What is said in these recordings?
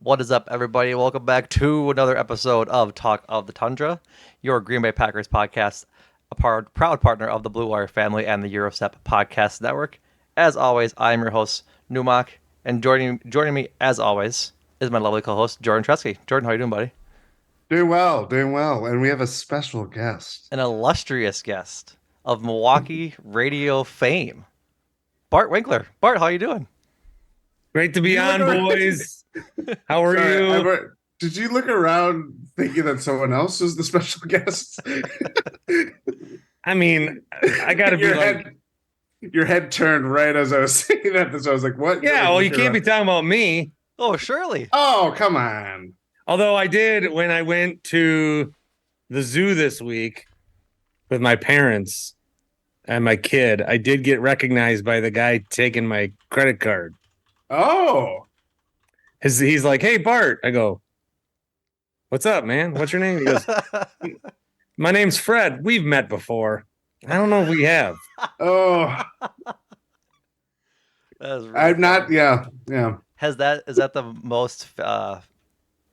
What is up, everybody? Welcome back to another episode of Talk of the Tundra, your Green Bay Packers podcast, proud partner of the Blue Wire family and the Eurostep Podcast Network. As always, I am your host, Numac, and joining me, as always, is my lovely co-host, Jordan Tresky. Jordan, how you doing, buddy? Doing well. And we have a special guest. An illustrious guest of Milwaukee radio fame, Bart Winkler. Bart, how you doing? Great to Did be you look on, around- boys. How are Sorry, you? did you look around thinking that someone else was the special guest? I mean, I gotta be your like, head, your head turned right as I was saying that. So I was like, what? yeah, Like, well, you looking can't be around. talking about me. Oh, surely. Oh, come on. Although I did when I went to the zoo this week with my parents and my kid, I did get recognized by the guy taking my credit card. Oh, He's like, "Hey, Bart." I go, "What's up, man? What's your name?" He goes, "My name's Fred. We've met before." I don't know if we have. oh, That is really I'm not. funny. Yeah. Is that the most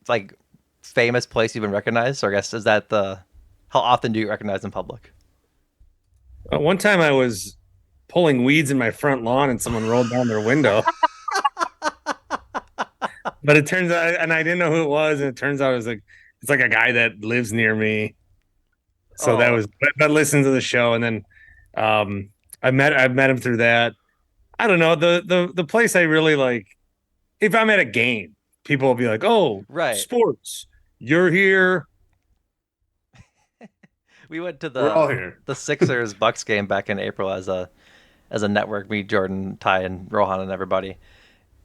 like famous place you've been recognized? Or I guess is that the how often do you get recognized in public? One time I was pulling weeds in my front lawn and someone rolled down their window. But it turns out, and I didn't know who it was, and it turns out it's like a guy that lives near me. So that Oh, was, but listened to the show, and then I've met him through that. I don't know, the place I really like. If I'm at a game, people will be like, "Oh, right. sports, you're here." We went to We're all the here. the Sixers Bucks game back in April as a network. Me, Jordan, Ty, and Rohan and everybody,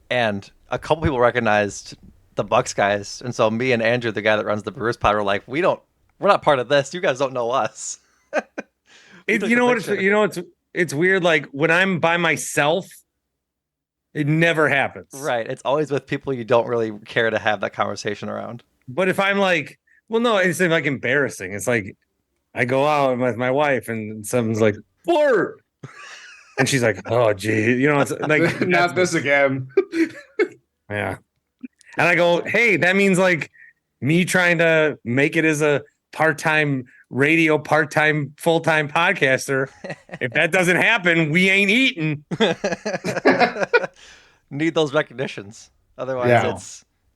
and a couple people recognized the Bucks guys, and so me and Andrew, the guy that runs the Brewers Pod, were like, we're not part of this. You guys don't know us. We took You the know what? picture. It's weird. Like when I'm by myself, it never happens. Right. It's always with people you don't really care to have that conversation around. But if I'm like, well, no, it's like embarrassing. It's like I go out with my wife and someone's like, "Flirt," and she's like, "Oh, gee," it's like Not this again. yeah. And I go, "Hey, that means like me trying to make it as a part-time radio, part-time, full-time podcaster. If that doesn't happen, we ain't eating." Need those recognitions. Otherwise, Yeah.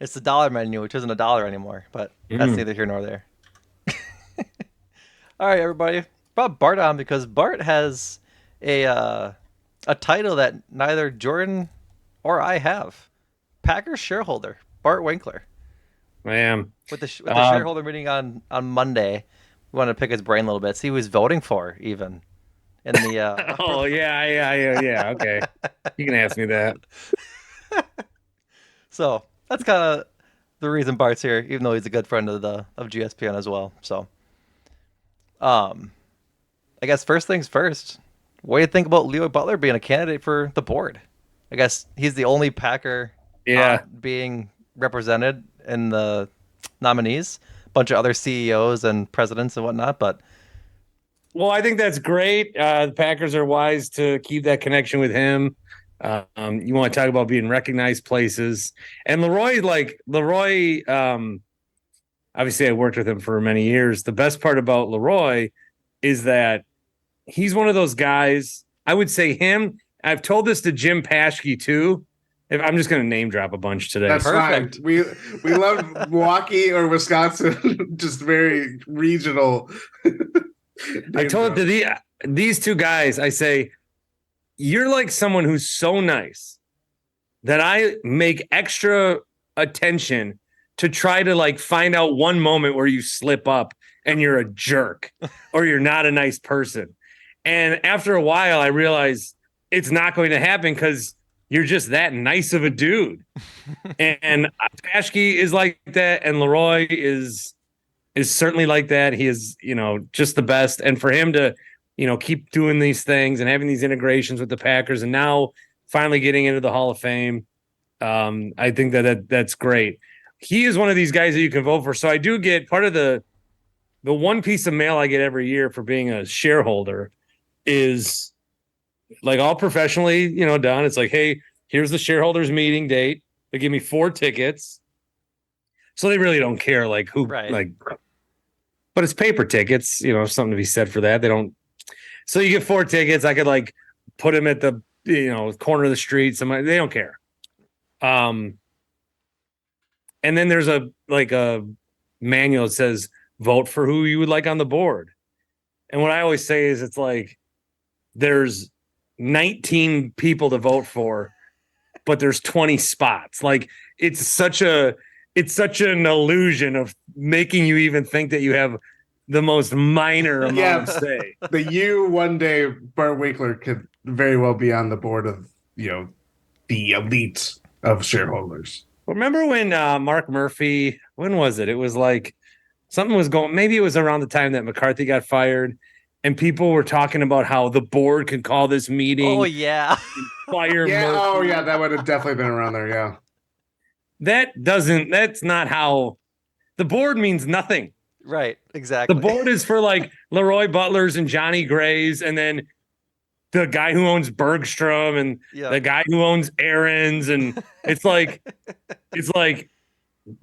it's the dollar menu, which isn't a dollar anymore. But that's neither here nor there. All right, everybody. Brought Bart on because Bart has a title that neither Jordan or I have. Packers shareholder, Bart Winkler. Man. With the shareholder meeting on Monday, we wanted to pick his brain a little bit, see who he's voting for, even in the. Oh yeah. Okay, you can ask me that. So that's kind of the reason Bart's here, even though he's a good friend of GSPN as well. So, I guess first things first. What do you think about Leo Butler being a candidate for the board? I guess he's the only Packer Yeah. being represented in the nominees. A bunch of other CEOs and presidents and whatnot, but Well, I think that's great. The Packers are wise to keep that connection with him. You want to talk about being recognized places. And Leroy, obviously I worked with him for many years. The best part about Leroy is that he's one of those guys. I would say him. I've told this to Jim Paschke too. I'm just going to name drop a bunch today. That's Perfect. fine. We love Milwaukee or Wisconsin, just very regional. I told it to these two guys, I say, you're like someone who's so nice that I make extra attention to try to like find out one moment where you slip up and you're a jerk or you're not a nice person. And after a while, I realize it's not going to happen because you're just that nice of a dude. And Paschke is like that, and Leroy is certainly like that. He is, just the best. And for him to, keep doing these things and having these integrations with the Packers, and now finally getting into the Hall of Fame, I think that's great. He is one of these guys that you can vote for. So I do get part of the one piece of mail I get every year for being a shareholder is like all professionally, done. It's like, hey, here's the shareholders meeting date. They give me 4 tickets. So they really don't care like who Right. but it's paper tickets, something to be said for that. They don't. So you get 4 tickets. I could like put them at the corner of the street. They don't care. And then there's a manual that says vote for who you would like on the board. And what I always say is it's like there's 19 people to vote for, but there's 20 spots. Like it's such an illusion of making you even think that you have the most minor amount of say. One day Bart Winkler could very well be on the board of the elite of shareholders. Remember when Mark Murphy? When was it? It was like something was going. Maybe it was around the time that McCarthy got fired, and people were talking about how the board could call this meeting. Oh yeah, fire. Yeah. Murphy. Oh yeah, that would have definitely been around there. Yeah. That's not how the board means nothing. Right, exactly. The board is for like Leroy Butlers and Johnny Grays, and then the guy who owns Bergstrom and the guy who owns Aaron's, and it's like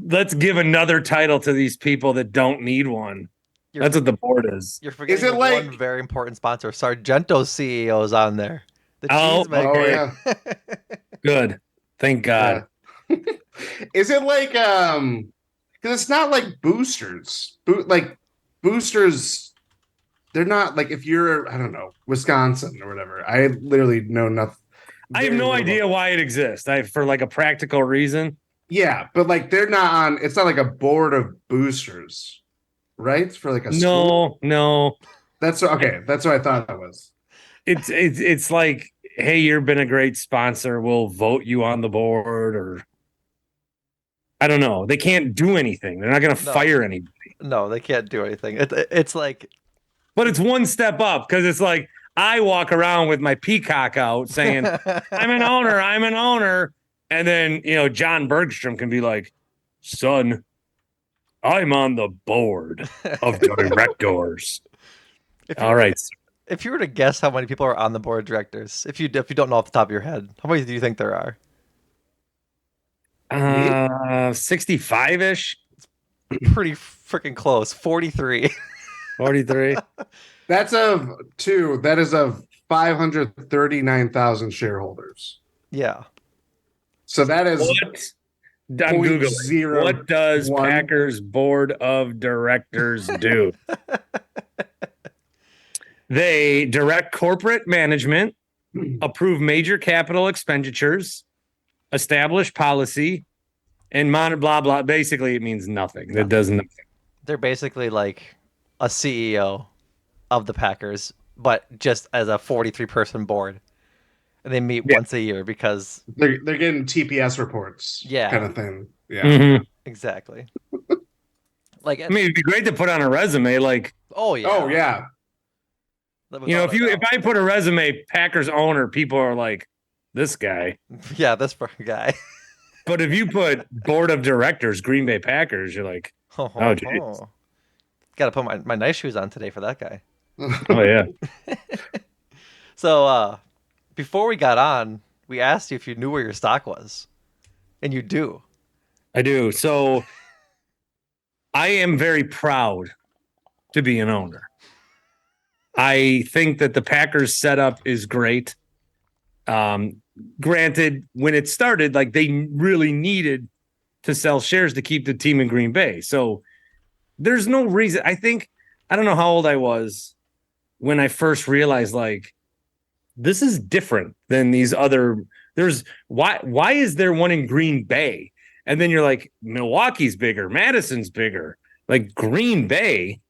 let's give another title to these people that don't need one. That's what the board is. You're forgetting one very important sponsor. Sargento's CEO is on there. The cheesemaker. Oh yeah. Good. Thank God. Yeah. Is it like because it's not like boosters. Boosters, they're not like if you're, I don't know, Wisconsin or whatever. I literally know nothing. I have no idea why it exists. For like a practical reason. Yeah, but like they're not on. It's not like a board of boosters, right? For like a school? No. That's okay. That's what I thought it was. It's like, hey, you've been a great sponsor. We'll vote you on the board, or I don't know. They can't do anything. They're not going to fire anybody. No, they can't do anything. It's like, but it's one step up because it's like I walk around with my peacock out saying, "I'm an owner," and then John Bergstrom can be like, "Son, I'm on the board of directors." All right. If you were to guess how many people are on the board of directors, if you don't know off the top of your head, how many do you think there are? 65-ish. Pretty freaking close. 43. 43. That is of 539,000 shareholders. Yeah. So that is what? I'm Googling. What does Packers board of directors do? They direct corporate management, approve major capital expenditures, establish policy, and monitor blah blah. Basically, it means nothing. That does nothing. They're basically like a CEO of the Packers, but just as a 43-person board, and they meet once a year because they're getting TPS reports, kind of thing. Yeah, exactly. Like, I mean, it'd be great to put on a resume. Like, oh yeah. If I put a resume, Packers owner, people are like, this guy. Yeah, this guy. But if you put board of directors, Green Bay Packers, you're like, oh geez. Got to put my nice shoes on today for that guy. Oh yeah. So before we got on, we asked you if you knew where your stock was, and you do. I do. So I am very proud to be an owner. I think that the Packers setup is great. Granted, when it started, like they really needed to sell shares to keep the team in Green Bay. So there's no reason. I don't know how old I was when I first realized like this is different than these other. Why is there one in Green Bay? And then you're like, Milwaukee's bigger, Madison's bigger, like Green Bay.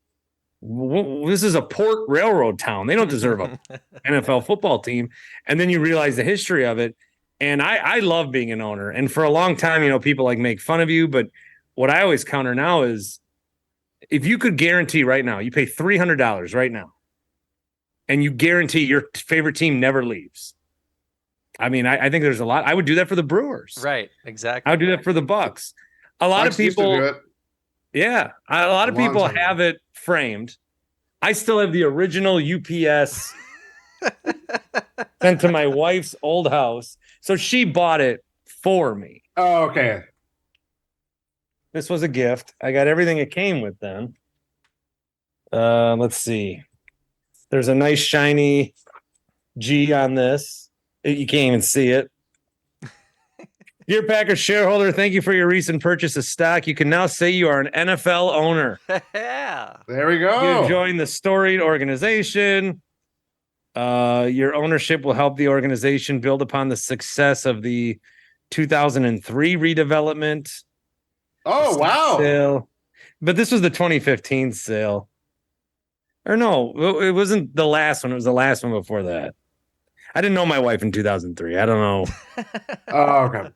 This is a port railroad town. They don't deserve a NFL football team. And then you realize the history of it. And I love being an owner. And for a long time, people like make fun of you. But what I always counter now is if you could guarantee right now, you pay $300 right now, and you guarantee your favorite team never leaves. I mean, I think there's a lot. I would do that for the Brewers. Right. Exactly. I would do that for the Bucks. A lot of people. Yeah, a lot of people have it framed. I still have the original UPS sent to my wife's old house. So she bought it for me. Oh, okay. This was a gift. I got everything it came with then. Let's see. There's a nice shiny G on this. You can't even see it. Dear Packers shareholder, thank you for your recent purchase of stock. You can now say you are an NFL owner. Yeah. There we You go. joined the storied organization. Your ownership will help the organization build upon the success of the 2003 redevelopment. Oh, wow. Sale. But this was the 2015 sale. Or no, it wasn't the last one. It was the last one before that. I didn't know my wife in 2003. I don't know. Oh, okay.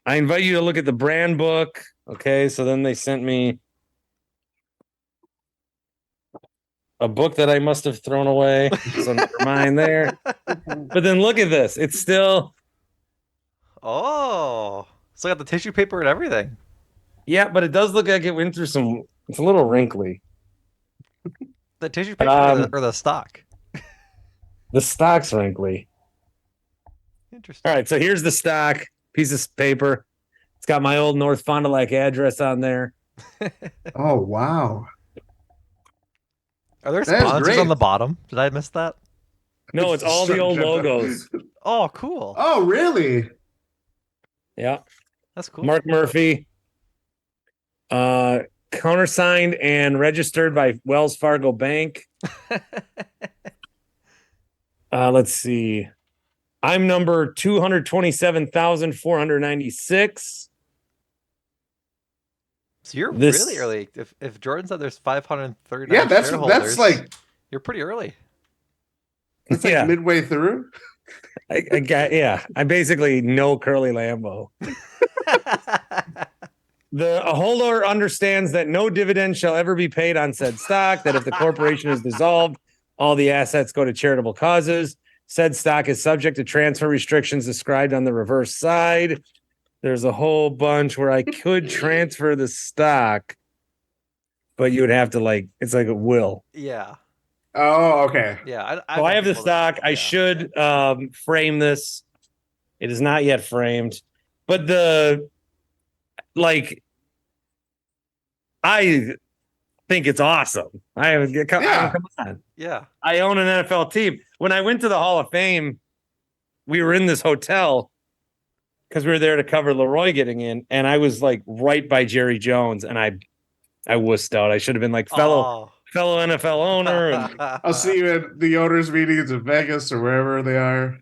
I invite you to look at the brand book. Okay, so then they sent me a book that I must have thrown away. So never mind there. But then look at this. It's still Oh, so got the tissue paper and everything. yeah, but it does look like it went through some. It's a little wrinkly. The tissue paper or the stock. The stock's wrinkly. Interesting. All right, so here's the stock piece of paper. It's got my old North Fond du Lac address on there. Oh, wow. Are there That is sponsors great. on the bottom? Did I miss that? No, it's all the old logos. Oh, cool. Oh, really? Yeah. That's cool. Mark Murphy. Countersigned and registered by Wells Fargo Bank. Let's see. I'm number 227,496. So you're This- really early. If Jordan said there's 539 Yeah, that's shareholders, like you're pretty ery. that's like Yeah. midway through. I basically know Curly Lambeau. The holder understands that no dividend shall ever be paid on said stock, that if the corporation is dissolved, all the assets go to charitable causes. Said stock is subject to transfer restrictions described on the reverse side. There's a whole bunch where I could transfer the stock, but you would have to it's like a will. Yeah. Oh, okay. Yeah. So I have the stock. I Yeah. should frame this. It is not yet framed, but I think it's awesome. Come on. Yeah. I own an NFL team. When I went to the Hall of Fame, we were in this hotel because we were there to cover Leroy getting in, and I was like right by Jerry Jones, and I wussed out. I should have been like fellow NFL owner. And I'll see you at the owners' meetings in Vegas or wherever they are.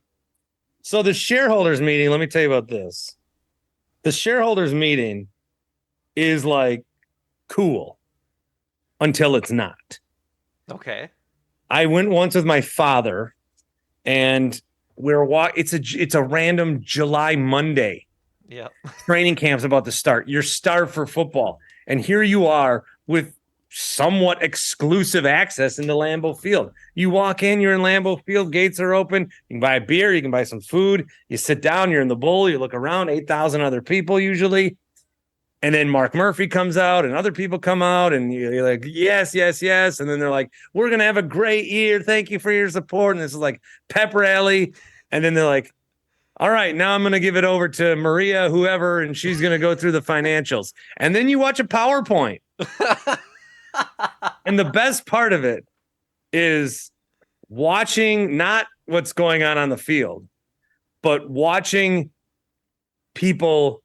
so the shareholders meeting, let me tell you about this. The shareholders meeting is like cool until it's not. Okay. I went once with my father, and it's a random July Monday. Yeah. Training camp's about to start. You're starved for football, and here you are with somewhat exclusive access into Lambeau Field. You walk in, you're in Lambeau Field, gates are open. You can buy a beer, you can buy some food. You sit down, you're in the bowl, you look around, 8,000 other people usually. And then Mark Murphy comes out and other people come out and you're like, yes, yes, yes. And then they're like, we're going to have a great year. Thank you for your support. And this is like pep rally. And then they're like, all right, now I'm going to give it over to Maria, whoever, and she's going to go through the financials. And then you watch a PowerPoint. And the best part of it is watching not what's going on the field, but watching people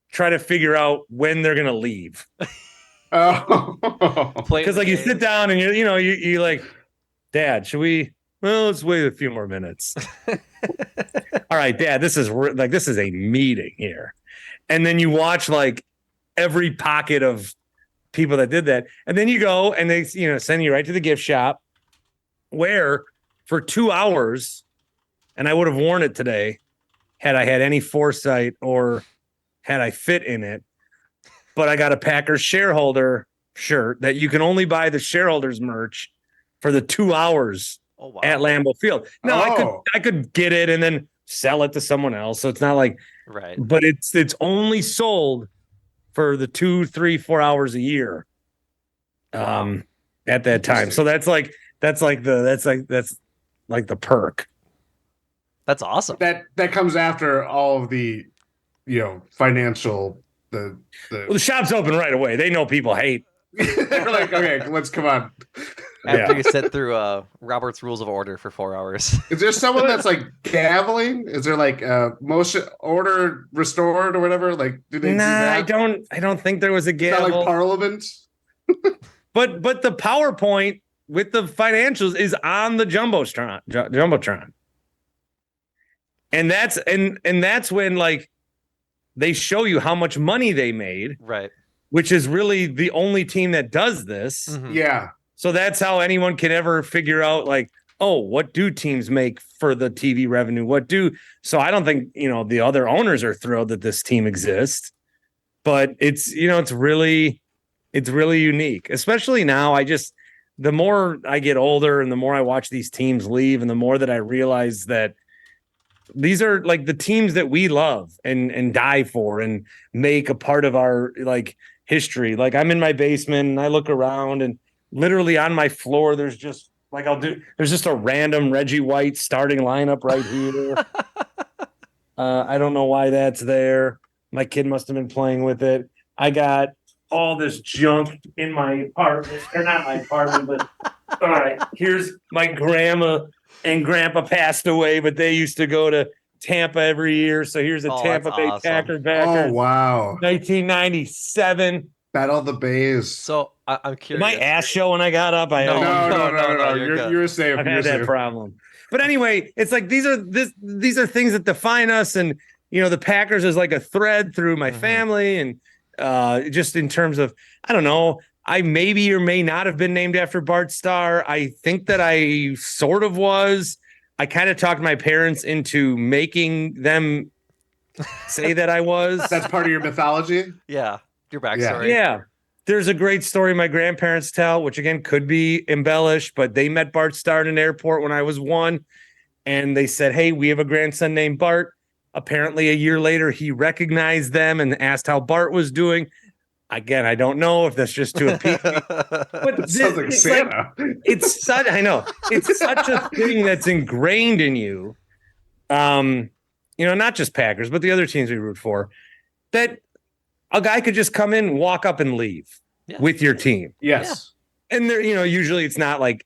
try to figure out when they're going to leave. Oh, Because you sit down and you like, Dad, should we? Well, let's wait a few more minutes. All right, Dad, this is a meeting here. And then you watch every pocket of people that did that. And then you go and they, send you right to the gift shop where for 2 hours, and I would have worn it today had I had any foresight or had I fit in it. But I got a Packers shareholder shirt that you can only buy the shareholders merch for the 2 hours at Lambeau Field. Now I could get it and then sell it to someone else. So it's not like right. But it's only sold for the 2, 3, 4 hours a year. At that time. So that's like the perk. That's awesome. that comes after all of the financial the Well, the shop's open right away. They know people hate. they're like, okay, let's come on. After you sit through Robert's Rules of Order for 4 hours. Is there someone that's like gaveling? Is there like motion order restored or whatever? Like, do they do that? I don't think there was a It's not gavel. like Parliament. But the PowerPoint with the financials is on the jumbotron. And that's when like they show you how much money they made, Right. which is really the only team that does this. Mhm. Yeah. So that's how anyone can ever figure out like, oh, what do teams make for the TV revenue? So I don't think, the other owners are thrilled that this team exists, but it's really unique, especially now. The more I get older and the more I watch these teams leave and the more that I realize that these are like the teams that we love and die for and make a part of our like history. Like I'm in my basement and I look around and literally on my floor, there's just a random Reggie White starting lineup right here. I don't know why that's there. My kid must have been playing with it. I got all this junk in my apartment, or not my apartment, but all right, here's my grandma and grandpa passed away, but they used to go to Tampa every year. So here's a Tampa Bay awesome. Packer backer. Oh wow. 1997. Battle of the Bays. So I'm curious. My ass show when I got up. No, No. you're You're safe. I've You're had that safe. problem. But anyway, it's like these are things that define us, and the Packers is like a thread through my family, and just in terms of I don't know. I maybe or may not have been named after Bart Starr. I think that I sort of was. I kind of talked my parents into making them say that I was. That's part of your mythology. Yeah. Your backstory. Yeah. There's a great story my grandparents tell, which again could be embellished, but they met Bart Starr in an airport when I was 1. And they said, hey, we have a grandson named Bart. Apparently a year later, he recognized them and asked how Bart was doing. Again, I don't know if that's just to appease me. But Sounds like Santa. I know. It's such a thing that's ingrained in you. Not just Packers, but the other teams we root for, that a guy could just come in, walk up and leave with your team. Yes. And there, usually it's not like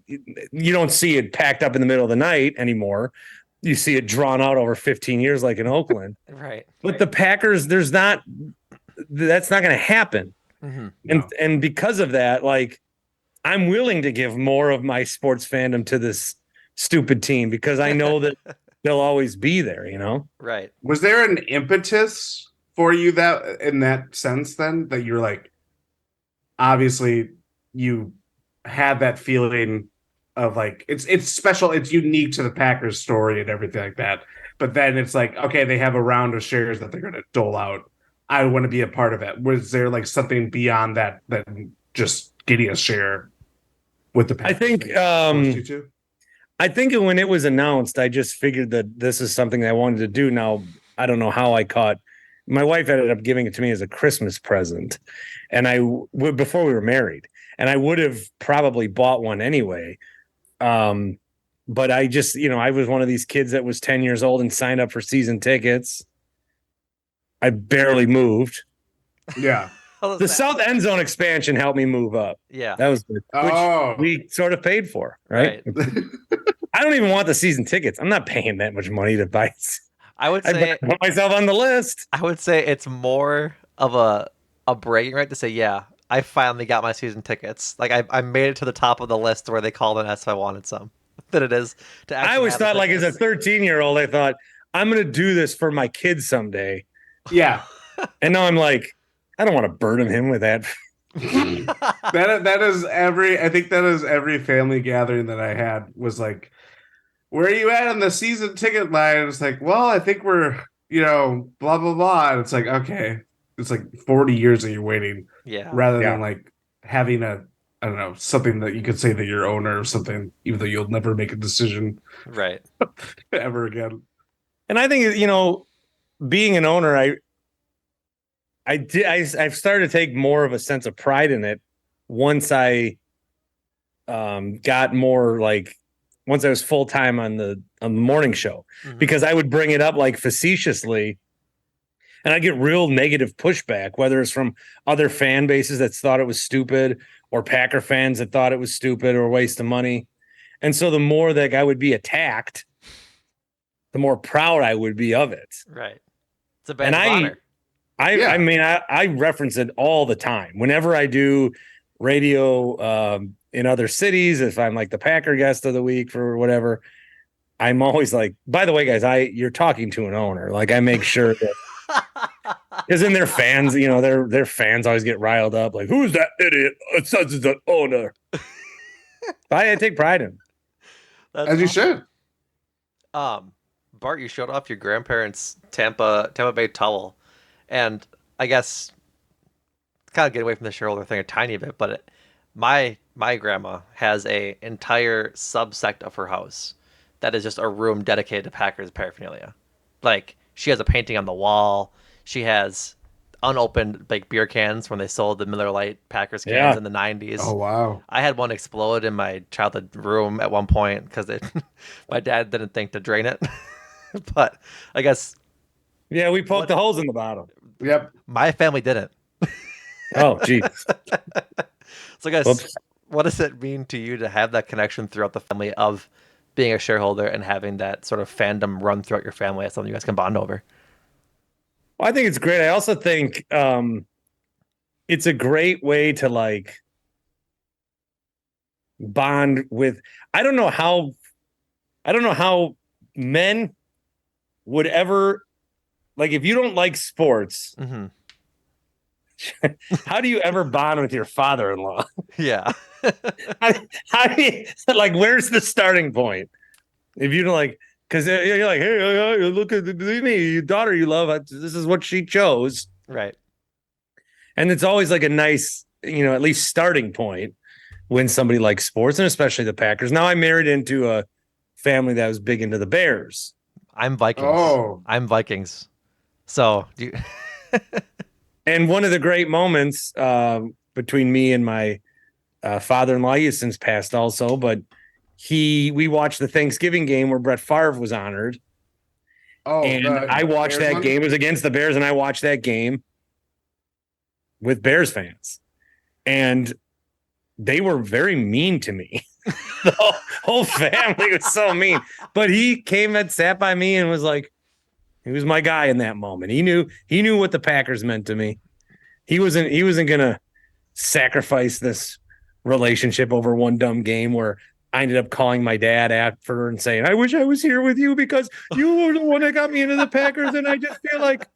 you don't see it packed up in the middle of the night anymore. You see it drawn out over 15 years, like in Oakland. Right. But the Packers, that's not going to happen. Mm-hmm. And because of that, like I'm willing to give more of my sports fandom to this stupid team because I know that they'll always be there, Right. Was there an impetus for you that in that sense then that you're like, obviously you had that feeling of like, it's special, it's unique to the Packers story and everything like that. But then it's like, okay, they have a round of shares that they're going to dole out. I want to be a part of it. Was there like something beyond that just getting a share with the Packers? I think when it was announced, I just figured that this is something I wanted to do. Now, I don't know how I caught. My wife ended up giving it to me as a Christmas present, and before we were married, and I would have probably bought one anyway. But I just, I was one of these kids that was 10 years old and signed up for season tickets. I barely moved. Yeah. The South End Zone expansion helped me move up. Yeah. That was good. Which we sort of paid for, right? I don't even want the season tickets. I'm not paying that much money to buy. I would say put myself on the list. I would say it's more of a bragging right to say, yeah, I finally got my season tickets. Like I made it to the top of the list where they called and asked if I wanted some. Than it is to actually. I always thought, like as a 13-year-old, I thought I'm going to do this for my kids someday. Yeah. And now I'm like, I don't want to burden him with that. that is every family gathering that I had was like, where are you at on the season ticket line? It's like, well, I think we're, blah, blah, blah. And it's like, okay, it's like 40 years that you're waiting. Yeah. Rather than like having I don't know, something that you could say that you're owner or something, even though you'll never make a decision. Right. ever again. And I think, being an owner, I've started to take more of a sense of pride in it once I got more like once I was full time on the morning show, because I would bring it up like facetiously And I get real negative pushback, whether it's from other fan bases that thought it was stupid or Packer fans that thought it was stupid or a waste of money. And so the more that I would be attacked, the more proud I would be of it. Right. It's a badge of honor. I mean, I reference it all the time. Whenever I do radio in other cities, if I'm like the Packer guest of the week for whatever, I'm always like, by the way, guys, you're talking to an owner. Like I make sure that because in their fans, you know, their fans always get riled up. Like, who's that idiot? It says it's an owner. I take pride in it. That's As you should. Bart, you showed off your grandparents' Tampa Bay towel, and I guess kind of get away from the shareholder thing a tiny bit, but my grandma has a entire subsect of her house that is just a room dedicated to Packers paraphernalia. Like she has a painting on the wall. She has unopened like beer cans when they sold the Miller Lite Packers cans in the 90s. Oh wow! I had one explode in my childhood room at one point because my dad didn't think to drain it. But I guess we poked the holes in the bottom. Yep. My family didn't. Oh, geez. So I guess what does it mean to you to have that connection throughout the family of being a shareholder and having that sort of fandom run throughout your family as something you guys can bond over? Well, I think it's great. I also think it's a great way to like bond with. I don't know how men would ever like if you don't like sports. Mm-hmm. How do you ever bond with your father-in-law? Yeah. how do you, like, where's the starting point? If you don't like, because you're like, hey, look at me, your daughter you love. This is what she chose. Right. And it's always like a nice, at least starting point when somebody likes sports, and especially the Packers. Now I married into a family that was big into the Bears. I'm Vikings. Oh. I'm Vikings. So And one of the great moments between me and my father-in-law, he has since passed also, but we watched the Thanksgiving game where Brett Favre was honored. Oh, and I watched Bears that one? game. It was against the Bears, and I watched that game with Bears fans. And they were very mean to me. The whole family was so mean. But he came and sat by me and was like, he was my guy in that moment. He knew what the Packers meant to me. He wasn't gonna sacrifice this relationship over one dumb game where I ended up calling my dad after and saying, I wish I was here with you because you were the one that got me into the Packers, and I just feel like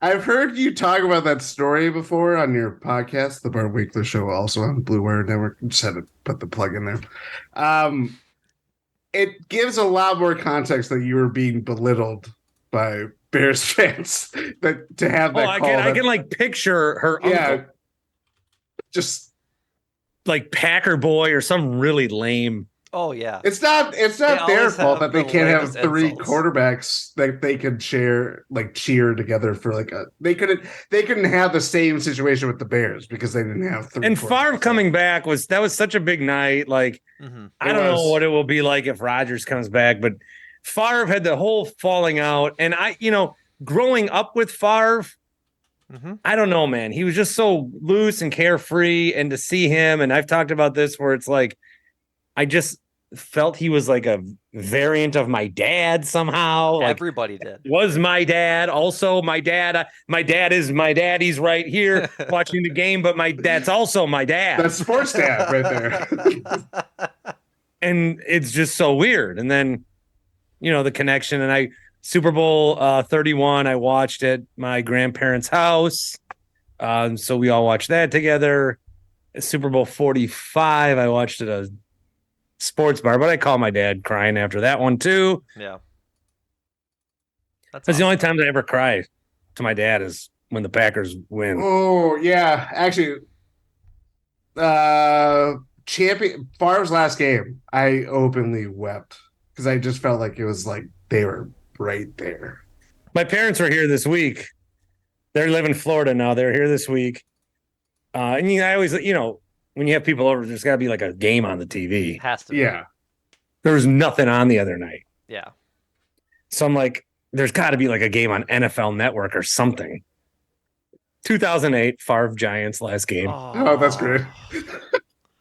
I've heard you talk about that story before on your podcast, the Bart Winkler Show, also on Blue Wire Network. Just had to put the plug in there. It gives a lot more context that you were being belittled by Bears fans that to have that. I can like picture her uncle, just like Packer boy or some really lame. Oh yeah, it's not their fault that they can't have three insults. quarterbacks that they could cheer together for like a. They couldn't have the same situation with the Bears because they didn't have three. And Favre coming back was such a big night. Like I don't know what it will be like if Rodgers comes back, but Favre had the whole falling out, and growing up with Favre. I don't know, man. He was just so loose and carefree, and to see him, and I've talked about this where it's like, I just felt he was like a variant of my dad somehow. Like, everybody did. Was my dad also my dad? My dad is my dad. He's right here watching the game, but my dad's also my dad. That's sports dad right there. And it's just so weird. And then, the connection, and Super Bowl 31, I watched at my grandparents' house. So we all watched that together. Super Bowl 45, I watched at a sports bar, but I call my dad crying after that one too. Yeah. That's the only time I ever cry to my dad is when the Packers win. Oh, yeah. Actually, Favre's last game, I openly wept because I just felt like it was like they were right there. My parents were here this week. They live in Florida now. They're here this week. And I always, when you have people over, there's got to be like a game on the TV. Has to be. Yeah. There was nothing on the other night. Yeah. So I'm like, there's got to be like a game on NFL Network or something. 2008 Favre Giants last game. Oh, that's great.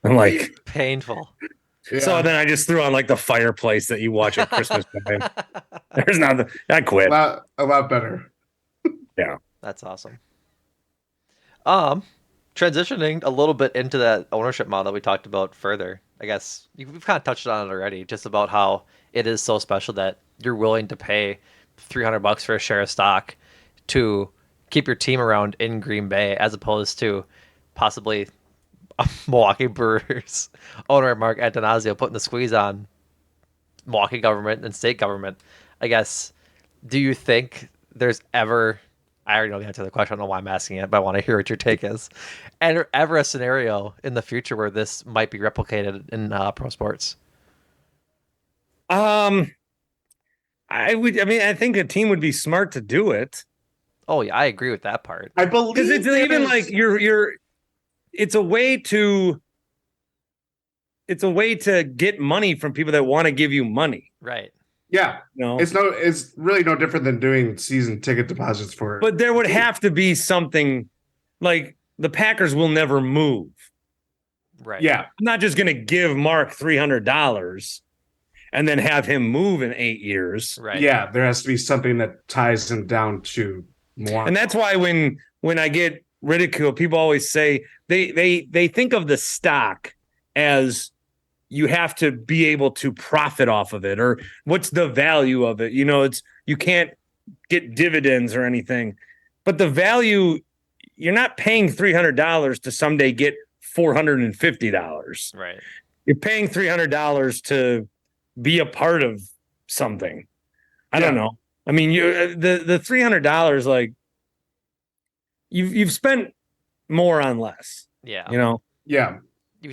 I'm like, painful. Yeah. so then I just threw on like the fireplace that you watch at Christmas time. There's nothing. I quit. a lot better. Yeah. That's awesome. Transitioning a little bit into that ownership model we talked about further. I guess we've kind of touched on it already, just about how it is so special that you're willing to pay $300 for a share of stock to keep your team around in Green Bay, as opposed to possibly Milwaukee Brewers owner Mark Antonazio putting the squeeze on Milwaukee government and state government. I guess, do you think there's ever, I already know the answer to the question, I don't know why I'm asking it, but I want to hear what your take is, and ever a scenario in the future where this might be replicated in pro sports? I think a team would be smart to do it. Oh yeah, I agree with that part. I believe Because it's even like it's a way to get money from people that want to give you money. Right. Yeah. No. It's really no different than doing season ticket deposits for. But there would have to be something like the Packers will never move. Right. Yeah. I'm not just going to give Mark $300 and then have him move in 8 years. Right. Yeah, there has to be something that ties him down to more. And that's why when I get ridiculed, people always say they think of the stock as you have to be able to profit off of it, or what's the value of it? You can't get dividends or anything, but the value, you're not paying $300 to someday get $450. Right. You're paying $300 to be a part of something. I don't know. I mean, the $300, like you've spent more on less. Yeah. Yeah.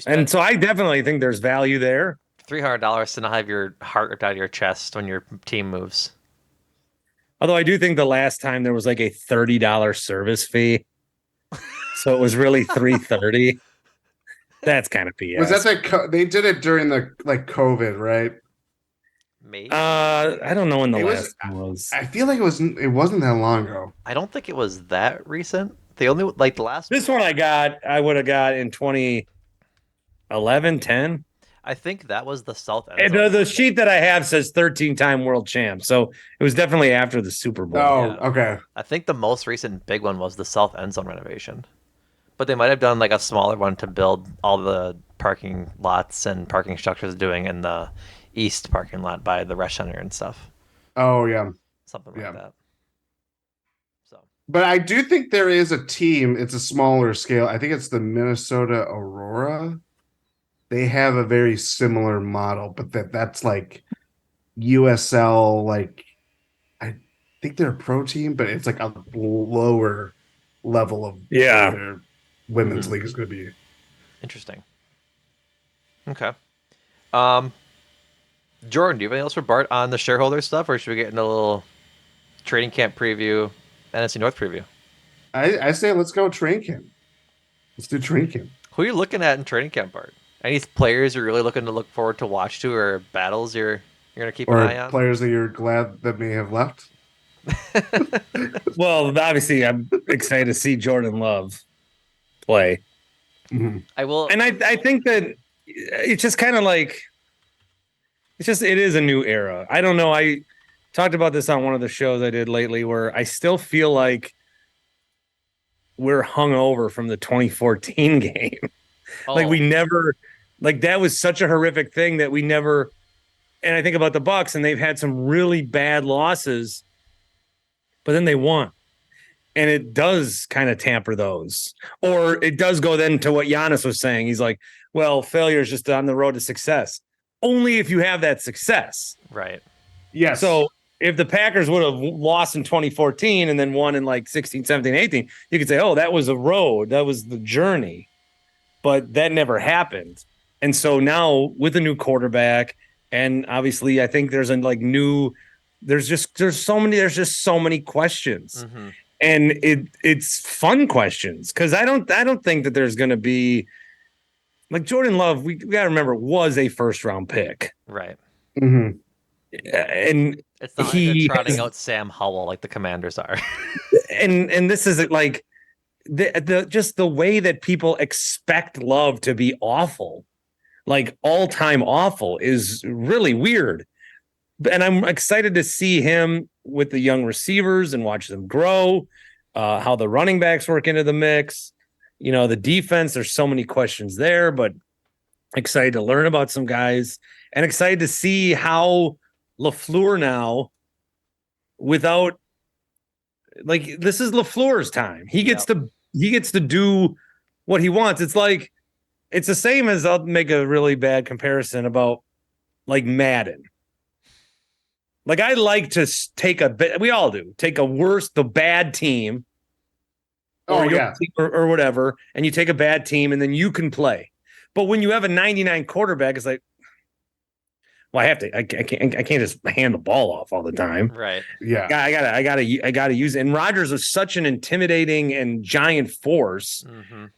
And so I definitely think there's value there. $300 to not have your heart ripped out of your chest when your team moves. Although I do think the last time there was like a $30 service fee, so it was really $330. That's kind of BS. Was that they did it during the COVID, right? Maybe. I don't know when the last time was. I feel like it wasn't that long ago. I don't think it was that recent. The only the last. This one I would have got in 2011, 10. I think that was the South End Zone. The sheet that I have says 13-time world champ, so it was definitely after the Super Bowl. Oh, Yeah. okay. I think the most recent big one was the South End Zone renovation, but they might have done like a smaller one to build all the parking lots and parking structures doing in the east parking lot by the rest center and stuff. Oh yeah, something like that. So, but I do think there is a team. It's a smaller scale. I think it's the Minnesota Aurora. They have a very similar model, but that's like USL. Like I think they're a pro team, but it's like a lower level of their women's league is going to be. Interesting. Okay. Jordan, do you have anything else for Bart on the shareholder stuff, or should we get into a little training camp preview, NFC North preview? I say let's go training camp. Let's do training camp. Who are you looking at in training camp, Bart? Any players you're really looking to look forward to watch to, or battles you're going to keep an eye on? Players that you're glad that may have left? Well, obviously, I'm excited to see Jordan Love play. Mm-hmm. I will, and I think that it's just kind of like it is a new era. I don't know. I talked about this on one of the shows I did lately, where I still feel like we're hungover from the 2014 game. Like we never, like that was such a horrific thing that we never. And I think about the Bucks, and they've had some really bad losses, but then they won. And it does kind of tamper those. Or it does go then to what Giannis was saying. He's like, well, failure is just on the road to success. Only if you have that success. Right. Yes. So if the Packers would have lost in 2014 and then won in like 16, 17, 18, you could say, oh, that was a road. That was the journey. But that never happened. And so now with a new quarterback, and obviously I think there's so many questions. Mm-hmm. And it's fun questions, because I don't think that there's going to be like Jordan Love. We got to remember, was a first round pick. Right. Mm-hmm. and It's not like they're trotting out Sam Howell like the Commanders are. and this is like the just the way that people expect Love to be awful, like all-time awful, is really weird. And I'm excited to see him with the young receivers and watch them grow, how the running backs work into the mix. The defense, there's so many questions there, but excited to learn about some guys and excited to see how LaFleur now, without, like, this is LaFleur's time. He gets to do what he wants. It's like, it's the same as, I'll make a really bad comparison about like Madden. Like, I like to take we all do, take the bad team or whatever, and you take a bad team and then you can play. But when you have a 99 quarterback, it's like, well, I can't just hand the ball off all the time. Right. Yeah. I gotta use it. And Rodgers was such an intimidating and giant force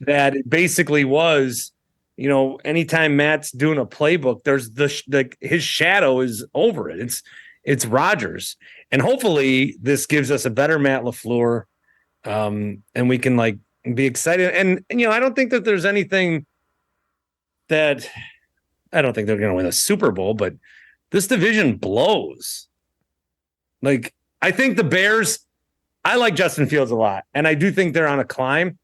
that it basically was, anytime Matt's doing a playbook, there's his shadow is over it. It's Rodgers. And hopefully this gives us a better Matt LaFleur. And we can like be excited. And I don't think that there's anything that I don't think they're going to win a Super Bowl, but this division blows. Like, I think the Bears, I like Justin Fields a lot, and I do think they're on a climb,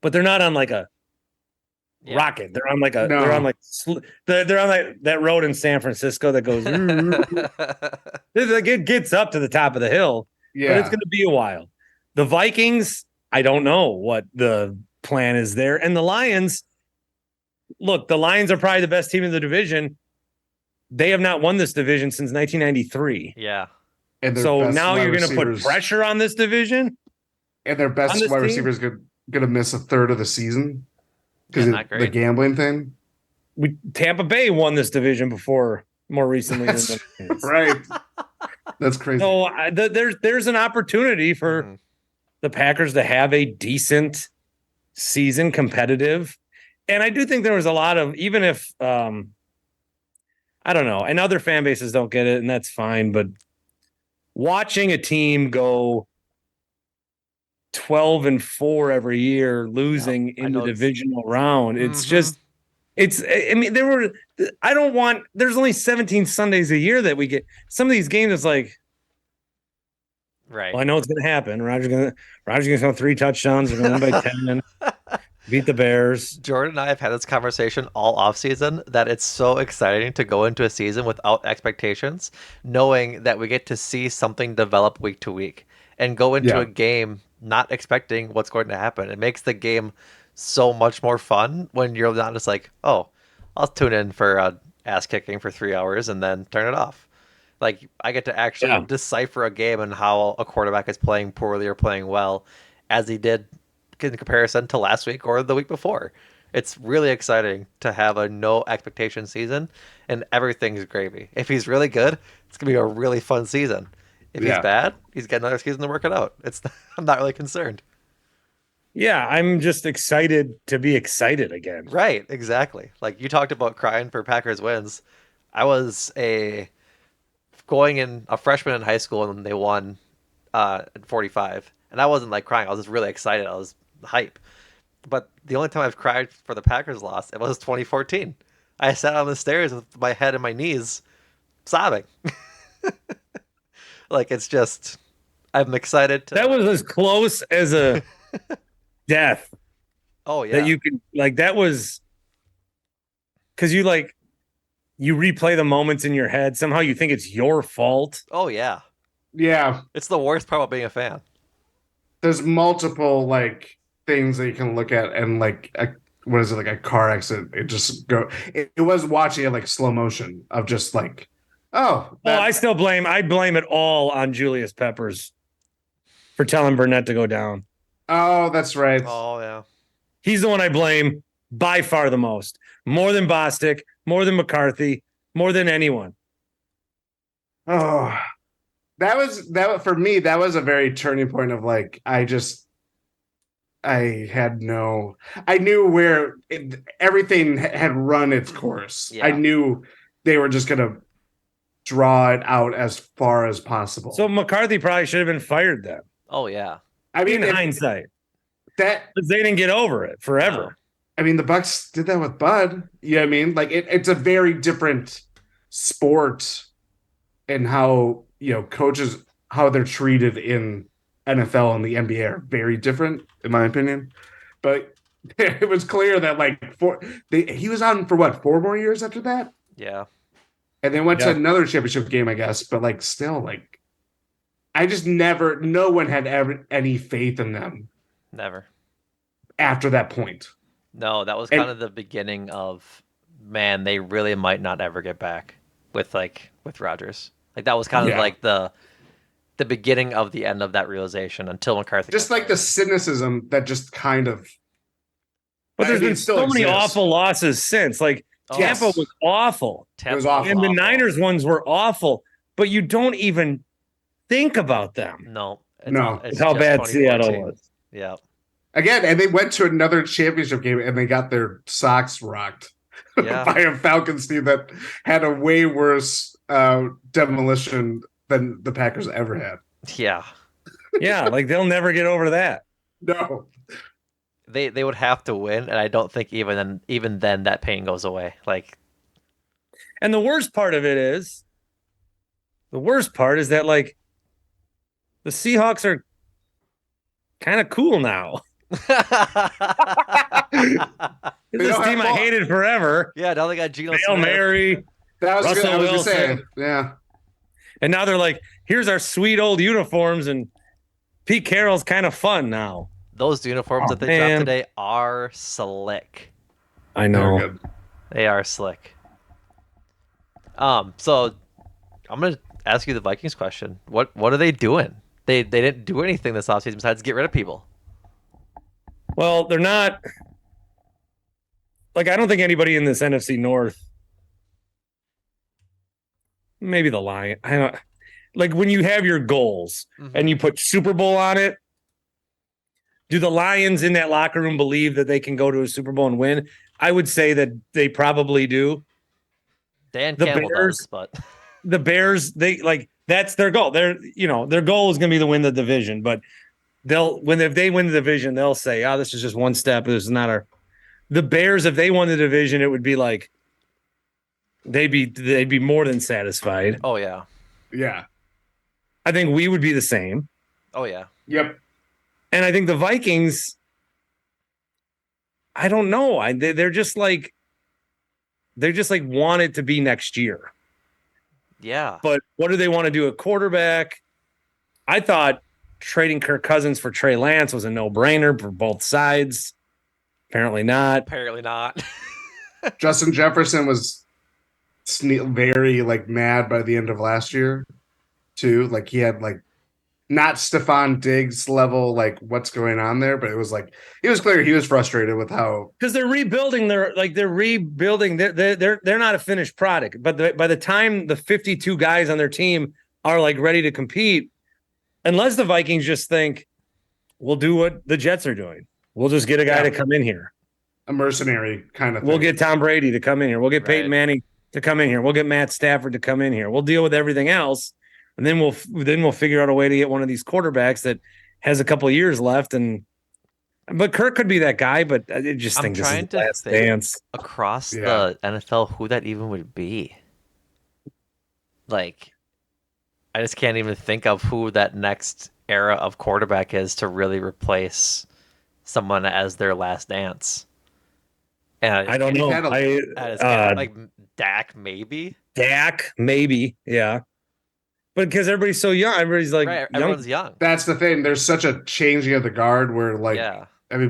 but they're not on like a rocket. They're on like they're on like that road in San Francisco that goes like it gets up to the top of the hill, but it's going to be a while. The Vikings, I don't know what the plan is there, and the Lions. Look, the Lions are probably the best team in the division. They have not won this division since 1993. Yeah. And so now you're going to put pressure on this division? And their best wide receiver is going to miss a third of the season because of the gambling thing. Tampa Bay won this division before, more recently. Right. That's crazy. So there's an opportunity for the Packers to have a decent season, competitive. And I do think there was a lot of, even if, I don't know, and other fan bases don't get it, and that's fine, but watching a team go 12-4 every year, losing in the divisional round, it's just, there's only 17 Sundays a year that we get. Some of these games, it's like, right. Well, I know it's going to happen. Rodgers going to throw 3 touchdowns. They're going to win by 10. Beat the Bears. Jordan and I have had this conversation all offseason that it's so exciting to go into a season without expectations, knowing that we get to see something develop week to week and go into a game not expecting what's going to happen. It makes the game so much more fun when you're not just like, oh, I'll tune in for ass kicking for 3 hours and then turn it off. Like, I get to actually decipher a game and how a quarterback is playing poorly or playing well, as he did in comparison to last week or the week before. It's really exciting to have a no expectation season, and everything's gravy. If he's really good, it's gonna be a really fun season. If he's bad, he's got another season to work it out. I'm not really concerned. Yeah, I'm just excited to be excited again. Right, exactly. Like, you talked about crying for Packers wins. I was a freshman in high school and they won in 45, and I wasn't like crying. I was just really excited. I was hype. But the only time I've cried for the Packers loss, it was 2014. I sat on the stairs with my head in my knees, sobbing. Like, it's just, I'm excited to... That was as close as a death. Oh, yeah. That you could, like, that was, because you replay the moments in your head. Somehow you think it's your fault. Oh, yeah. Yeah. It's the worst part about being a fan. There's multiple, like, things that you can look at, and, like, a car accident. It was watching it, like, slow motion of just, like, I blame it all on Julius Peppers for telling Burnett to go down. Oh, that's right. Oh, yeah. He's the one I blame by far the most. More than Bostic, more than McCarthy, more than anyone. Oh, that for me, that was a very turning point of, like, I knew where everything had run its course. Yeah. I knew they were just going to draw it out as far as possible. So McCarthy probably should have been fired then. Oh yeah. I mean, in hindsight, that they didn't get over it forever. No. I mean, the Bucks did that with Bud. You know what I mean? Like it's a very different sport, and how coaches, how they're treated in NFL and the NBA are very different, in my opinion. But it was clear that he was on for what, 4 more years after that, Yeah. and then went to another championship game, I guess. But still, I just never. No one had ever any faith in them Never. after that point. No, that was kind of the beginning of, man, they really might not ever get back with Rodgers. Like that was kind of like the beginning of the end of that realization until McCarthy. Just like the cynicism that just kind of. But there's been so many awful losses since. Like Tampa was awful. It was awful. And the Niners ones were awful, but you don't even think about them. No. It's how bad Seattle was. Yeah. Again, and they went to another championship game and they got their socks rocked by a Falcons team that had a way worse demolition than the Packers ever had. Yeah. Yeah, they'll never get over that. No. They would have to win, and I don't think even then that pain goes away. And the worst part is that the Seahawks are kind of cool now. This team I hated forever. Yeah, now they got Geno Hail Mary. That was Russell good. I was Wilson. saying, yeah. And now they're like, here's our sweet old uniforms, and Pete Carroll's kind of fun now. Those uniforms that they dropped today are slick. I know. They are slick. So I'm gonna ask you the Vikings question. What are they doing? They didn't do anything this offseason besides get rid of people. Well, they're not. I don't think anybody in this NFC North. Maybe the Lions. I don't. When you have your goals and you put Super Bowl on it, do the Lions in that locker room believe that they can go to a Super Bowl and win? I would say that they probably do. Dan Campbell does, but the Bears, that's their goal. Their goal is going to be to win the division, but if they win the division, they'll say, this is just one step. This is not our. The Bears, if they won the division, it would be they'd be more than satisfied. Oh yeah. Yeah. I think we would be the same. Oh yeah. Yep. And I think the Vikings, I don't know. They're just want it to be next year. Yeah. But what do they want to do at quarterback? I thought trading Kirk Cousins for Trey Lance was a no-brainer for both sides. Apparently not. Justin Jefferson was very mad by the end of last year too. He had not Stephon Diggs level what's going on there, but it was clear he was frustrated with how, because they're rebuilding. They're not a finished product, but by the time the 52 guys on their team are ready to compete, unless the Vikings just think we'll do what the Jets are doing, we'll just get a guy to come in here, a mercenary kind of thing. We'll get Tom Brady to come in here, we'll get Peyton Manning to come in here, we'll get Matt Stafford to come in here, we'll deal with everything else. And then we'll figure out a way to get one of these quarterbacks that has a couple of years left. But Kirk could be that guy. But I just think this is the last dance across the NFL. Who that even would be? I just can't even think of who that next era of quarterback is to really replace someone as their last dance. And I don't know. Dak, maybe. Yeah. But because everybody's so young, everybody's everyone's young. That's the thing. There's such a changing of the guard where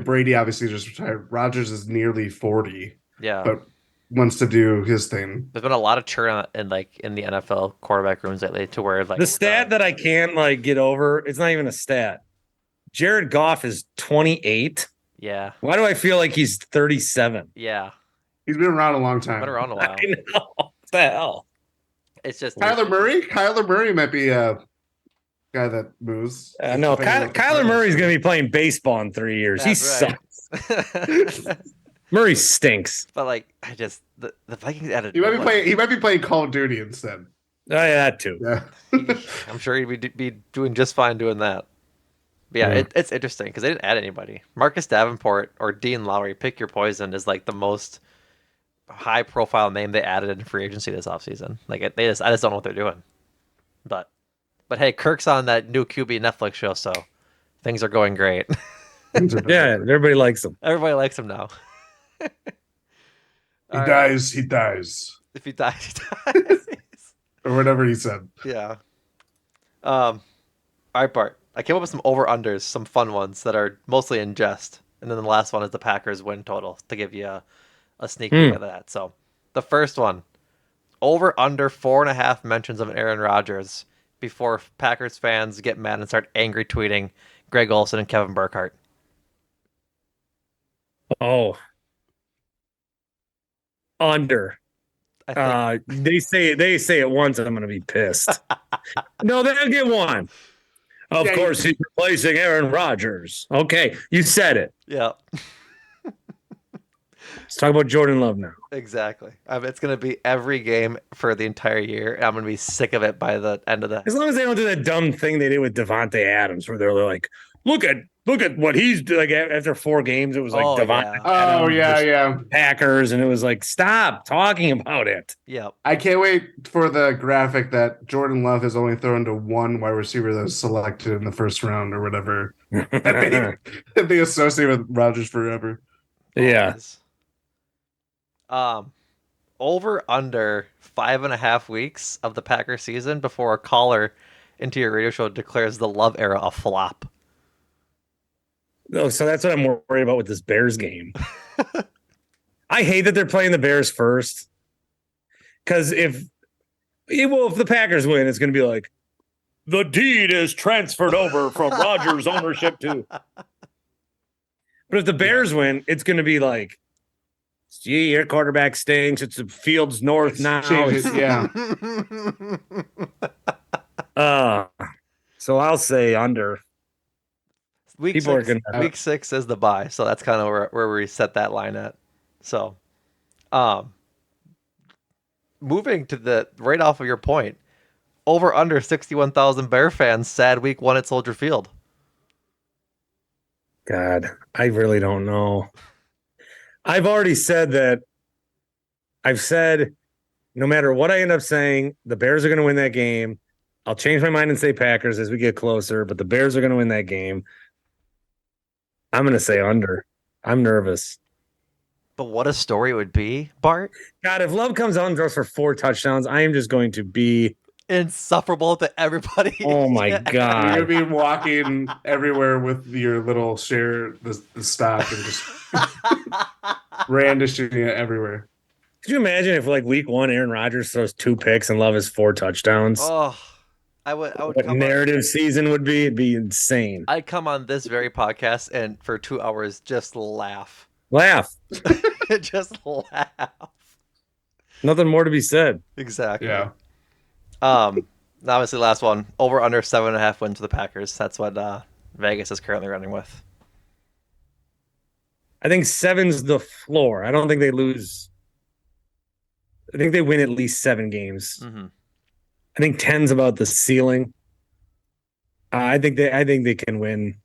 Brady obviously just retired. Rodgers is nearly 40. Yeah. But wants to do his thing. There's been a lot of churn in the NFL quarterback rooms lately to where the stat that I can't get over, it's not even a stat. Jared Goff is 28. Yeah. Why do I feel like he's 37? Yeah. He's been around a long time. Been around a while. I know. What the hell? It's just Kyler Murray. Kyler Murray might be a guy that moves. No, Kyler Murray's going to be playing baseball in 3 years. He sucks. Murray stinks. But the Vikings added. He might be playing Call of Duty instead. Oh, yeah, that too. Yeah. I'm sure he'd be doing just fine doing that. But yeah, it's interesting because they didn't add anybody. Marcus Davenport or Dean Lowry, pick your poison, is like the most high-profile name they added in free agency this offseason. Like I just don't know what they're doing. But hey, Kirk's on that new QB Netflix show, so things are going great. Yeah, everybody likes him. Everybody likes him now. He dies. He dies, If he dies, he dies. or whatever he said. Yeah. All right, Bart. I came up with some over-unders, some fun ones that are mostly in jest. And then the last one is the Packers win total to give you a sneak peek of that. So the first one, over-under 4.5 mentions of Aaron Rodgers before Packers fans get mad and start angry tweeting Greg Olsen and Kevin Burkhardt. Oh. Under. They say it once and I'm going to be pissed. No, they'll get one. Of course, he's replacing Aaron Rodgers. Okay, you said it. Yeah. Let's talk about Jordan Love now. Exactly. It's going to be every game for the entire year. And I'm going to be sick of it by the end of the. As long as they don't do that dumb thing they did with Devontae Adams, where they're like, look at what he's doing. Like after 4 games, it was like Devontae Adams, Packers, and it was like, stop talking about it. Yeah. I can't wait for the graphic that Jordan Love has only thrown to one wide receiver that was selected in the first round or whatever. that they associate with Rodgers forever. Yeah. Over under 5.5 weeks of the Packer season before a caller into your radio show declares the Love era a flop. Oh, so that's what I'm worried about with this Bears game. I hate that they're playing the Bears first. Because if the Packers win, it's going to be like, the deed is transferred over from Rodgers' ownership to. But if the Bears win, it's going to be like, gee, your quarterback stinks. It's the Fields North now. Yeah. So I'll say under. Week 6 is the bye, so that's kind of where we set that line at. So, moving to the right off of your point, over under 61,000 Bear fans sad week 1 at Soldier Field. God, I really don't know. I've already said that. I've said no matter what I end up saying, the Bears are going to win that game. I'll change my mind and say Packers as we get closer, but the Bears are going to win that game. I'm going to say under. I'm nervous. But what a story it would be, Bart. God, if Love comes out and throws for 4 touchdowns, I am just going to be insufferable to everybody. Oh my God. You're going to be walking everywhere with your little the stock and just brandishing it everywhere. Could you imagine if like week 1, Aaron Rodgers throws 2 picks and Love has 4 touchdowns? Oh, I would what narrative season would be? It'd be insane. I'd come on this very podcast and for 2 hours just laugh. Just laugh. Nothing more to be said. Exactly. Yeah. Obviously, last one, over under 7.5 wins for the Packers. That's what Vegas is currently running with. I think 7's the floor. I don't think they lose. I think they win at least 7 games. Mm-hmm. I think 10's about the ceiling. I think they can win.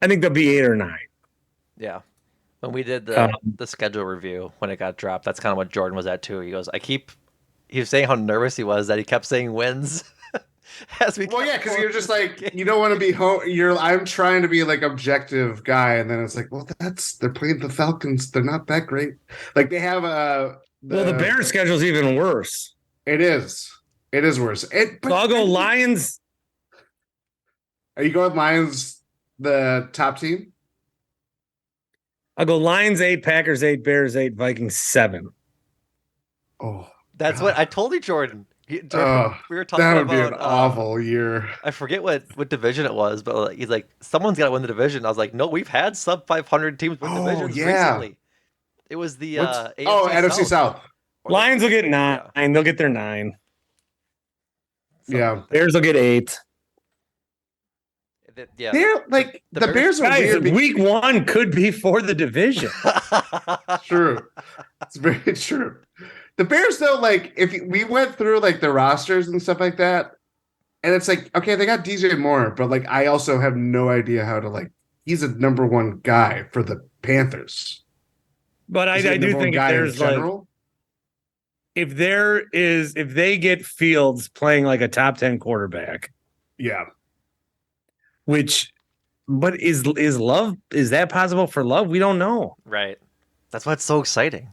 I think they'll be 8 or 9. Yeah. When we did the schedule review when it got dropped, that's kind of what Jordan was at too. He goes, he was saying how nervous he was that he kept saying wins. Because you're just like, you don't want to be home. I'm trying to be like objective guy, and then it's like, well, they're playing the Falcons. They're not that great. Like they have the Bears schedule's even worse. It is worse. So I'll go Lions. Are you going Lions, the top team? I'll go Lions 8, Packers 8, Bears 8, Vikings 7. Oh, that's God. What I told you, Jordan. We were talking that would about be an awful year. I forget what division it was, but he's like, someone's got to win the division. I was like, no, we've had sub 500 teams win divisions recently. It was the NFC South. Lions will get 9. Yeah. They'll get their 9. Yeah, Bears will get 8. Yeah, they're like the Bears are weird. Week 1 could be for the division. True, it's very true. The Bears, though, like if we went through like the rosters and stuff like that, and it's like, okay, they got DJ Moore, but like I also have no idea how to like. He's a number one guy for the Panthers. But I do think if there's like, if they get Fields playing like a top 10 quarterback, yeah. But is Love, is that possible for Love? We don't know. Right. That's why it's so exciting.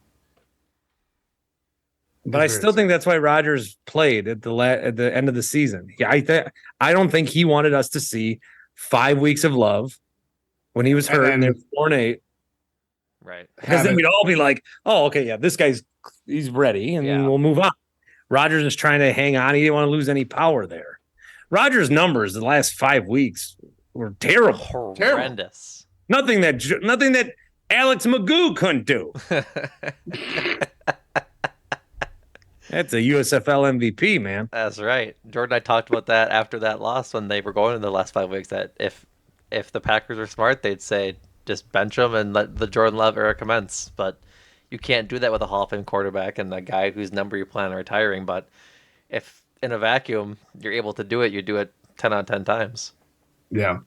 But I still think that's why Rodgers played at the end of the season. Yeah, I don't think he wanted us to see 5 weeks of Love when he was hurt and they're 4-8. Right. Because then we'd all be like, oh, okay, yeah, this guy's he's ready, and then we'll move on. Rodgers is trying to hang on. He didn't want to lose any power there. Rodgers' numbers the last 5 weeks were terrible. Horrendous. Nothing that Alex Magoo couldn't do. That's a USFL MVP, man. That's right. Jordan and I talked about that after that loss when they were going in the last 5 weeks, that if the Packers were smart, they'd say just bench him and let the Jordan Love era commence. But you can't do that with a Hall of Fame quarterback and a guy whose number you plan on retiring. But if in a vacuum you're able to do it, you do it 10 out of 10 times. Yeah.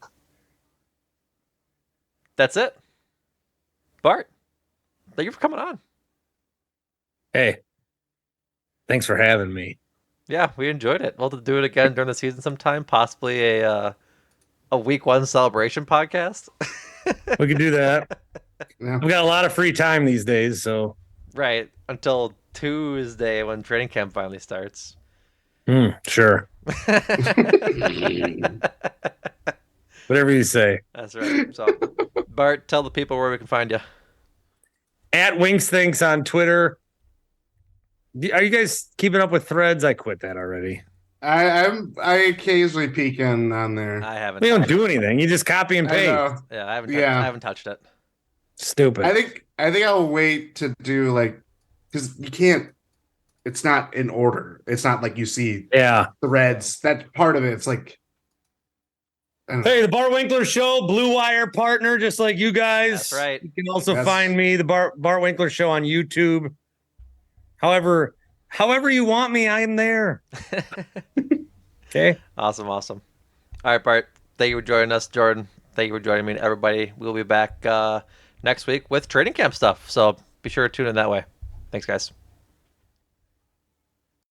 That's it. Bart, thank you for coming on. Hey, thanks for having me. Yeah, we enjoyed it. We'll do it again during the season sometime, possibly a week 1 celebration podcast. We could do that. Yeah. We got a lot of free time these days, so Right, until Tuesday when training camp finally starts. Sure. Whatever you say. That's right. So, Bart, tell the people where we can find you. At Winks Thinks on Twitter. Are you guys keeping up with Threads? I quit that already. I occasionally peek in on there. I haven't. We don't do anything. You just copy and paste. I haven't touched it. Stupid. I think I'll wait to do like, because you can't. It's not in order. It's not like you see Threads. That part of it. It's like. Hey, the Bart Winkler Show, Blue Wire partner, just like you guys. That's right. You can also find me, the Bart Winkler Show, on YouTube. However you want me, I am there. Okay. Awesome. All right, Bart. Thank you for joining us, Jordan. Thank you for joining me, everybody. We'll be back next week with training camp stuff. So be sure to tune in that way. Thanks, guys.